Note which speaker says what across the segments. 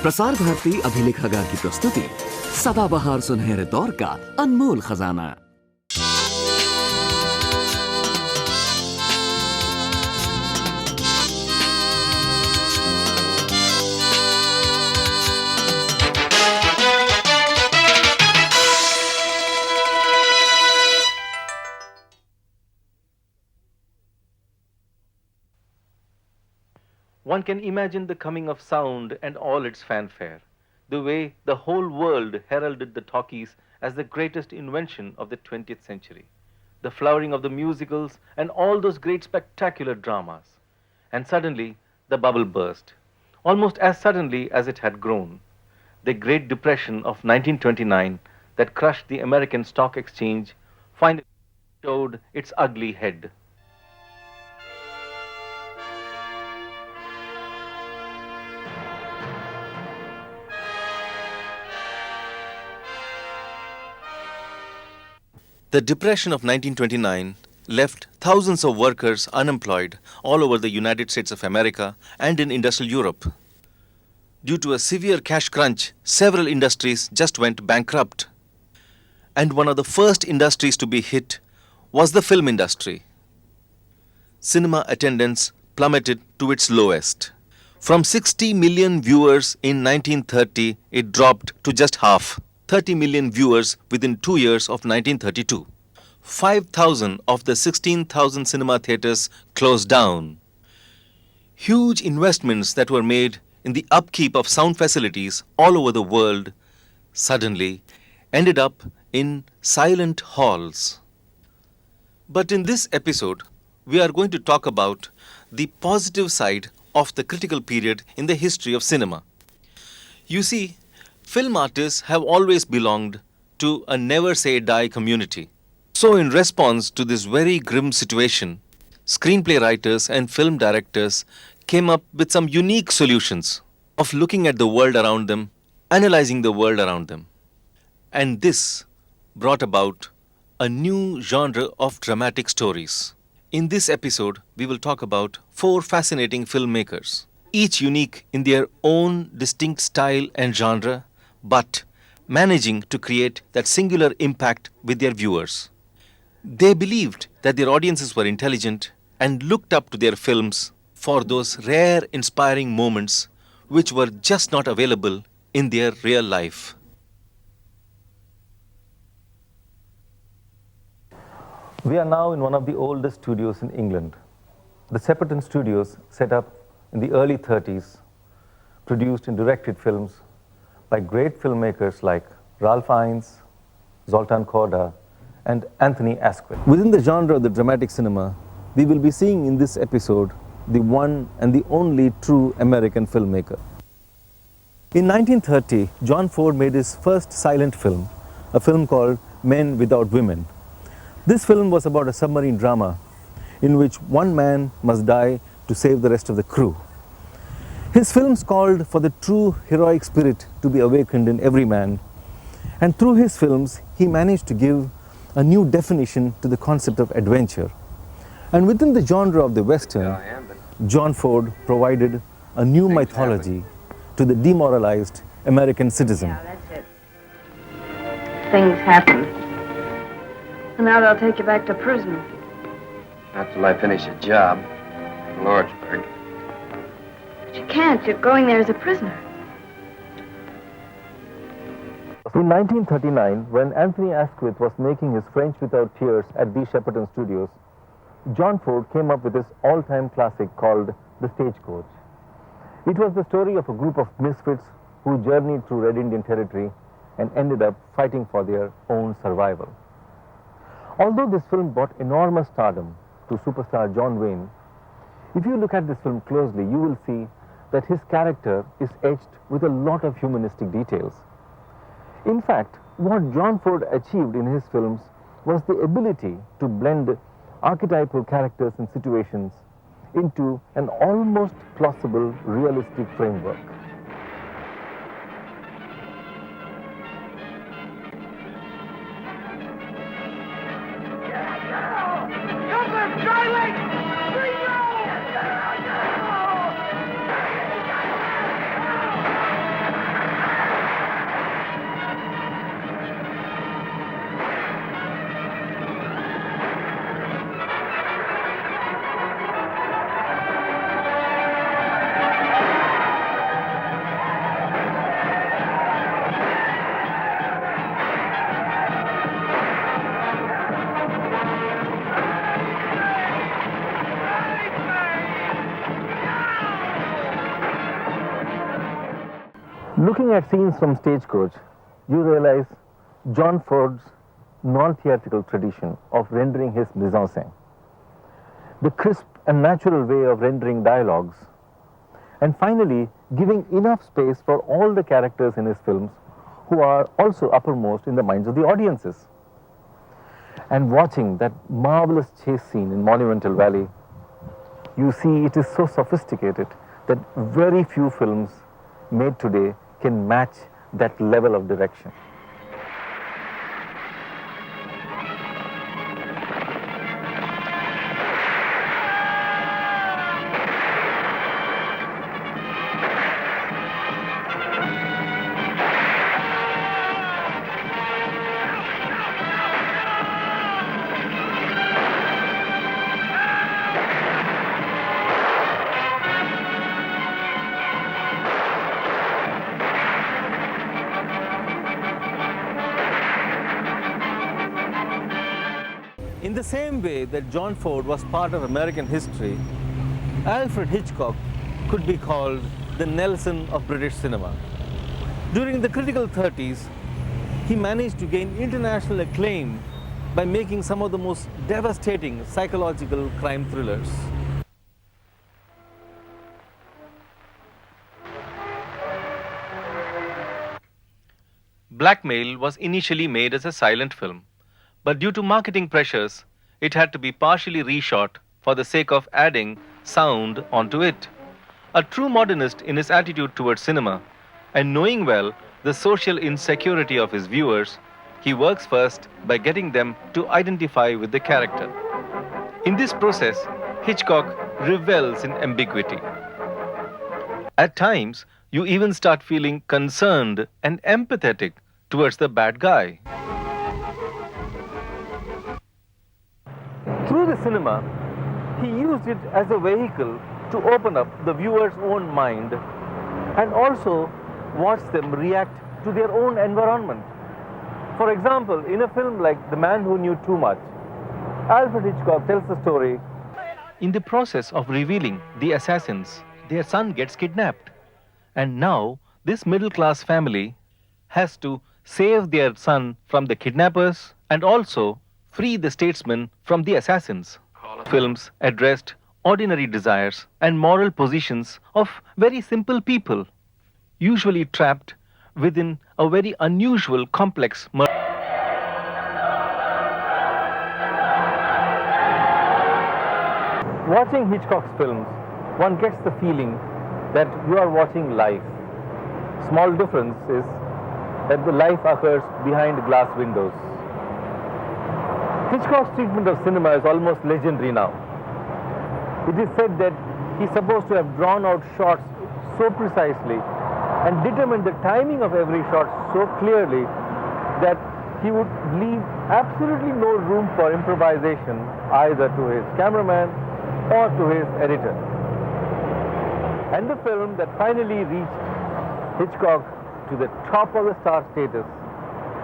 Speaker 1: प्रसार भारती अभिलेखागार की प्रस्तुति सदाबहार सुनहरे दौर का अनमोल खजाना।
Speaker 2: One can imagine the coming of sound and all its fanfare, the way the whole world heralded the talkies as the greatest invention of the 20th century, the flowering of the musicals and all those great spectacular dramas. And suddenly, the bubble burst, almost as suddenly as it had grown. The Great Depression of 1929 that crushed the American Stock Exchange finally showed its ugly head. The Depression of 1929 left thousands of workers unemployed all over the United States of America and in industrial Europe. Due to a severe cash crunch, several industries just went bankrupt. And one of the first industries to be hit was the film industry. Cinema attendance plummeted to its lowest. From 60 million viewers in 1930, it dropped to just half. 30 million viewers within 2 years of 1932. 5,000 of the 16,000 cinema theaters closed down. Huge investments that were made in the upkeep of sound facilities all over the world suddenly ended up in silent halls. But in this episode, we are going to talk about the positive side of the critical period in the history of cinema. You see, film artists have always belonged to a never-say-die community. So in response to this very grim situation, screenplay writers and film directors came up with some unique solutions of looking at the world around them, analyzing the world around them. And this brought about a new genre of dramatic stories. In this episode, we will talk about 4 fascinating filmmakers, each unique in their own distinct style and genre, but managing to create that singular impact with their viewers. They believed that their audiences were intelligent and looked up to their films for those rare, inspiring moments which were just not available in their real life. We are now in one of the oldest studios in England. The Shepperton Studios, set up in the early 30s, produced and directed films by great filmmakers like Ralph Fiennes, Zoltan Korda, and Anthony Asquith. Within the genre of the dramatic cinema, we will be seeing in this episode the one and the only true American filmmaker. In 1930, John Ford made his first silent film, a film called Men Without Women. This film was about a submarine drama in which one man must die to save the rest of the crew. His films called for the true heroic spirit to be awakened in every man, and through his films he managed to give a new definition to the concept of adventure. And within the genre of the Western, John Ford provided a new mythology to the demoralized American citizen.
Speaker 3: Yeah, that's it. Things happen. And now they'll take you back to prison.
Speaker 4: Not till I finish a job in Lordsburg.
Speaker 3: But you can't. You're going there as a prisoner.
Speaker 2: In 1939, when Anthony Asquith was making his French Without Tears at the Shepperton Studios, John Ford came up with his all-time classic called The Stagecoach. It was the story of a group of misfits who journeyed through Red Indian territory and ended up fighting for their own survival. Although this film brought enormous stardom to superstar John Wayne, if you look at this film closely, you will see that his character is etched with a lot of humanistic details. In fact, what John Ford achieved in his films was the ability to blend archetypal characters and situations into an almost plausible, realistic framework.
Speaker 5: Looking at scenes from Stagecoach, you realize John Ford's non-theatrical tradition of rendering his mise-en-scène, the crisp and natural way of rendering dialogues, and finally giving enough space for all the characters in his films who are also uppermost in the minds of the audiences. And watching that marvelous chase scene in Monumental Valley, you see it is so sophisticated that very few films made today can match that level of direction. In the same way that John Ford was part of American history, Alfred Hitchcock could be called the Nelson of British cinema. During the critical 30s, he managed to gain international acclaim by making some of the most devastating psychological crime thrillers.
Speaker 2: Blackmail was initially made as a silent film, but due to marketing pressures, it had to be partially reshot for the sake of adding sound onto it. A true modernist in his attitude towards cinema, and knowing well the social insecurity of his viewers, he works first by getting them to identify with the character. In this process, Hitchcock revels in ambiguity. At times, you even start feeling concerned and empathetic towards the bad guy.
Speaker 5: Through the cinema, he used it as a vehicle to open up the viewer's own mind and also watch them react to their own environment. For example, in a film like The Man Who Knew Too Much, Alfred Hitchcock tells the story.
Speaker 2: In the process of revealing the assassins, their son gets kidnapped. And now, this middle-class family has to save their son from the kidnappers and also free the statesman from the assassins. Films addressed ordinary desires and moral positions of very simple people, usually trapped within a very unusual, complex murder.
Speaker 5: Watching Hitchcock's films, one gets the feeling that you are watching life. Small difference is that the life occurs behind glass windows. Hitchcock's treatment of cinema is almost legendary now. It is said that he's supposed to have drawn out shots so precisely and determined the timing of every shot so clearly that he would leave absolutely no room for improvisation either to his cameraman or to his editor. And the film that finally reached Hitchcock to the top of the star status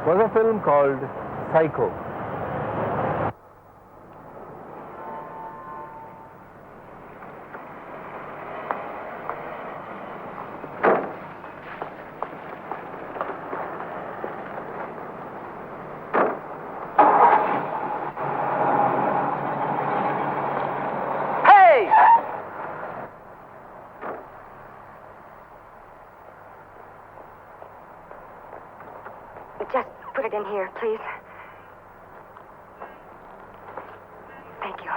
Speaker 5: was a film called Psycho.
Speaker 3: Just put it in here, please. Thank you.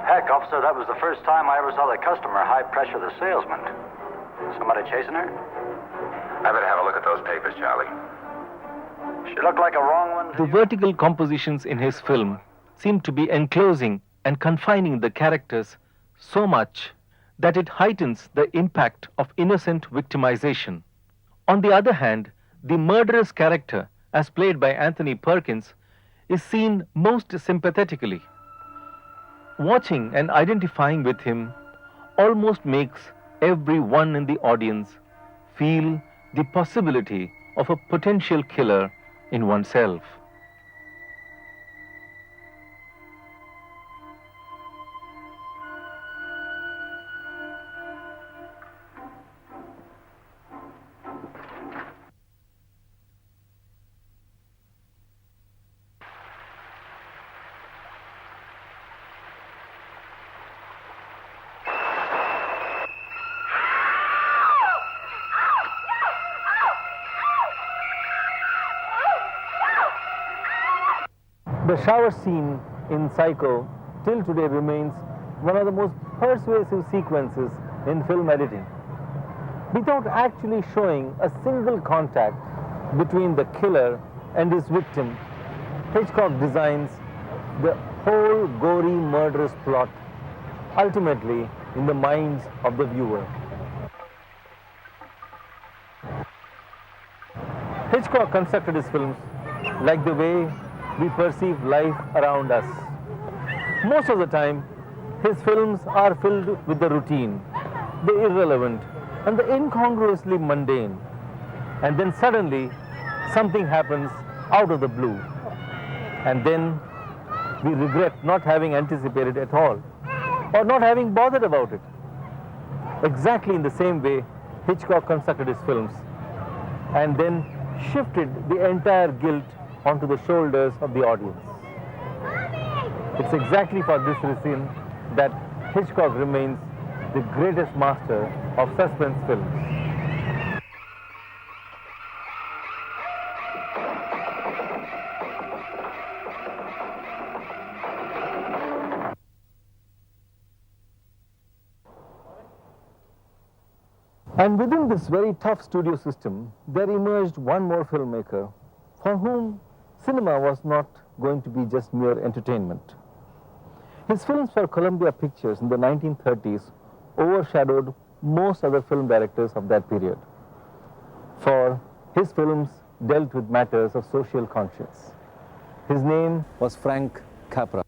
Speaker 6: Heck, officer, that was the first time I ever saw the customer high pressure the salesman. Somebody chasing her?
Speaker 7: I better have a look at those papers, Charlie.
Speaker 6: She looked like a wrong one.
Speaker 2: The vertical compositions in his film seem to be enclosing and confining the characters so much that it heightens the impact of innocent victimization. On the other hand, the murderous character, as played by Anthony Perkins, is seen most sympathetically. Watching and identifying with him almost makes everyone in the audience feel the possibility of a potential killer in oneself.
Speaker 5: The shower scene in Psycho till today remains one of the most persuasive sequences in film editing. Without actually showing a single contact between the killer and his victim, Hitchcock designs the whole gory, murderous plot, ultimately in the minds of the viewer. Hitchcock constructed his films like the way we perceive life around us. Most of the time, his films are filled with the routine, the irrelevant, and the incongruously mundane. And then suddenly, something happens out of the blue. And then we regret not having anticipated at all, or not having bothered about it. Exactly in the same way, Hitchcock constructed his films, and then shifted the entire guilt onto the shoulders of the audience. It's exactly for this reason that Hitchcock remains the greatest master of suspense films. And within this very tough studio system, there emerged one more filmmaker for whom cinema was not going to be just mere entertainment. His films for Columbia Pictures in the 1930s overshadowed most other film directors of that period, for his films dealt with matters of social conscience. His name was Frank Capra.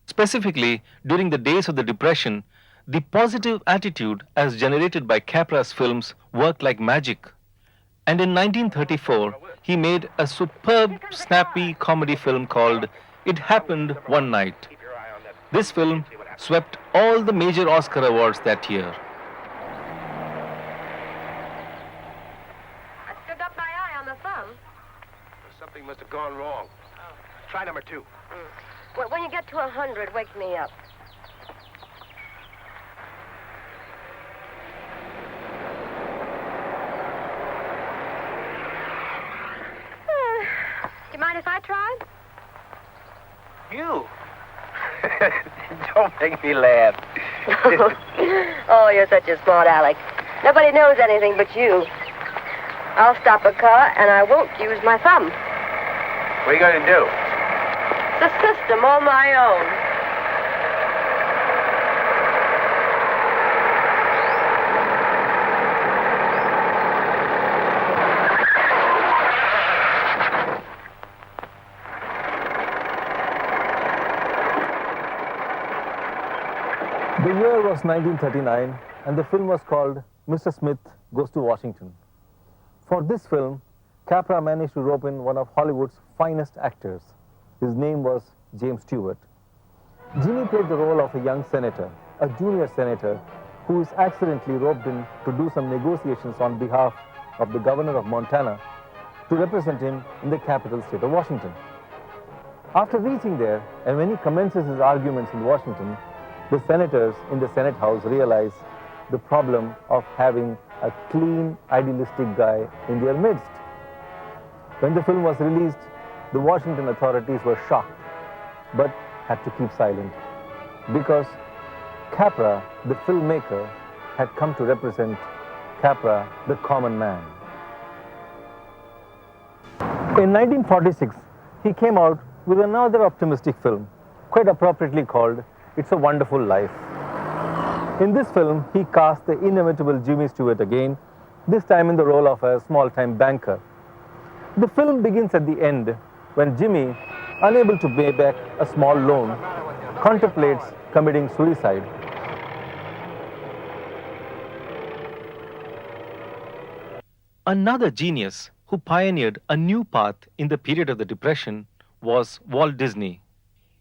Speaker 2: Specifically, during the days of the Depression, the positive attitude as generated by Capra's films worked like magic. And in 1934, he made a superb, snappy comedy film called It Happened One Night. This film swept all the major Oscar awards that year.
Speaker 3: I stood up my eye on the thumb.
Speaker 7: Something must have gone wrong. Try number 2.
Speaker 3: Well, when you get to 100, wake me up. Do you mind if I try?
Speaker 7: You? Don't make me laugh.
Speaker 3: Oh, you're such a smart Alex. Nobody knows anything but you. I'll stop a car, and I won't use my thumb.
Speaker 7: What are you going to do?
Speaker 3: It's a system all my own.
Speaker 5: The year was 1939, and the film was called Mr. Smith Goes to Washington. For this film, Capra managed to rope in one of Hollywood's finest actors. His name was James Stewart. Jimmy played the role of a young senator, a junior senator, who is accidentally roped in to do some negotiations on behalf of the governor of Montana to represent him in the capital state of Washington. After reaching there, and when he commences his arguments in Washington, the senators in the Senate House realize the problem of having a clean, idealistic guy in their midst. When the film was released, the Washington authorities were shocked, but had to keep silent, because Capra, the filmmaker, had come to represent Capra, the common man. In 1946, he came out with another optimistic film, quite appropriately called It's a Wonderful Life. In this film, he cast the inimitable Jimmy Stewart again, this time in the role of a small-time banker. The film begins at the end when Jimmy, unable to pay back a small loan, contemplates committing suicide.
Speaker 2: Another genius who pioneered a new path in the period of the Depression was Walt Disney.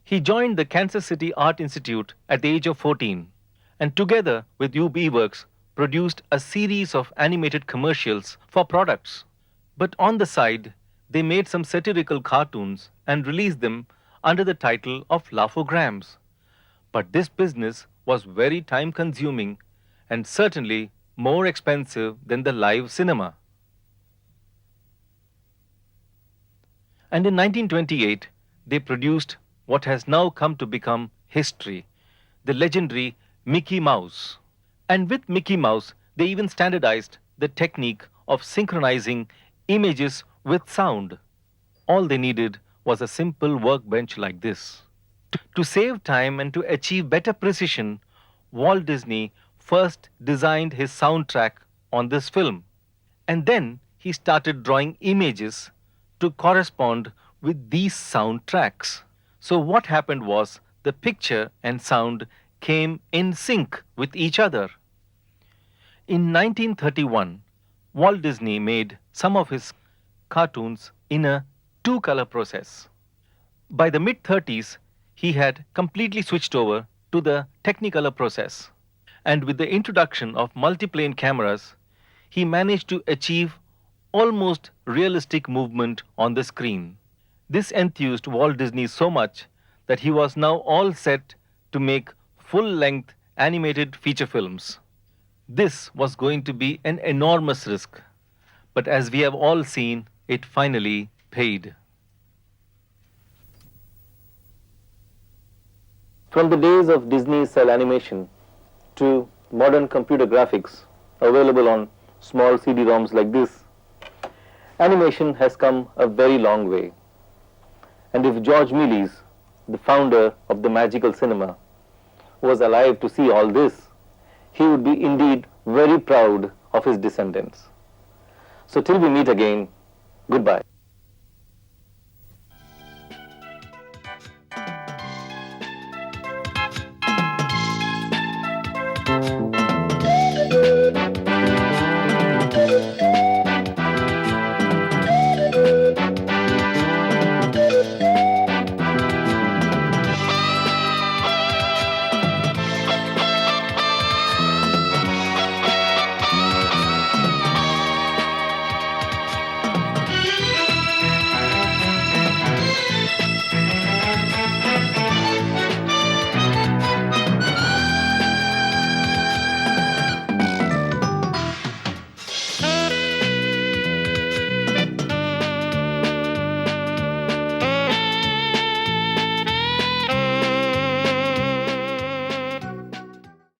Speaker 2: He joined the Kansas City Art Institute at the age of 14, and together with Ub Iwerks produced a series of animated commercials for products. But on the side, they made some satirical cartoons and released them under the title of Laughograms. But this business was very time-consuming and certainly more expensive than the live cinema. And in 1928, they produced what has now come to become history, the legendary Mickey Mouse. And with Mickey Mouse, they even standardized the technique of synchronizing images with sound. All they needed was a simple workbench like this. To save time and to achieve better precision, Walt Disney first designed his soundtrack on this film. And then he started drawing images to correspond with these soundtracks. So what happened was the picture and sound came in sync with each other. In 1931, Walt Disney made some of his cartoons in a two-color process. By the mid-30s, he had completely switched over to the Technicolor process. And with the introduction of multiplane cameras, he managed to achieve almost realistic movement on the screen. This enthused Walt Disney so much that he was now all set to make full-length animated feature films. This was going to be an enormous risk, but as we have all seen, it finally paid.
Speaker 5: From the days of Disney cell animation to modern computer graphics available on small CD-ROMs like this, animation has come a very long way. And if George Méliès, the founder of the magical cinema, was alive to see all this, he would be indeed very proud of his descendants. So till we meet again, goodbye.